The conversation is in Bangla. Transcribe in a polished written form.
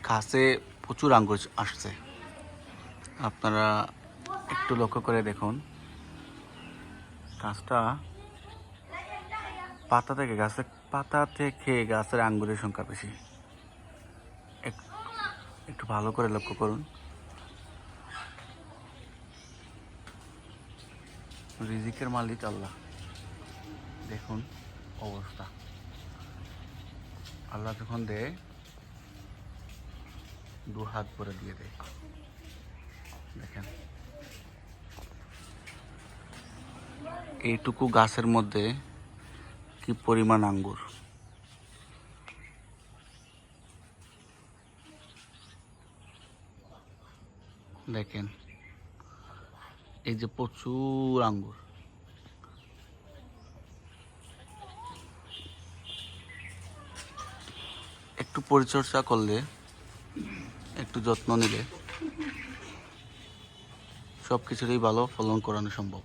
গাছে প্রচুর আঙ্গুর আসছে। আপনারা একটু লক্ষ্য করে দেখুন, গাছটা পাতা থেকে গাছের আঙ্গুরের সংখ্যা বেশি। একটু ভালো করে লক্ষ্য করুন। রিজিকের মালিক আল্লাহ। দেখুন অবস্থা, আল্লাহ যখন দেয় দু হাত ভরে দিয়ে দেয়। দেখেন এইটুকু গাছের মধ্যে কি পরিমাণ আঙ্গুর। দেখেন এই যে প্রচুর আঙ্গুর। একটু পরিচর্যা করলে, একটু যত্ন নিলে সব কিছুরই ভালো ফলন করানো সম্ভব।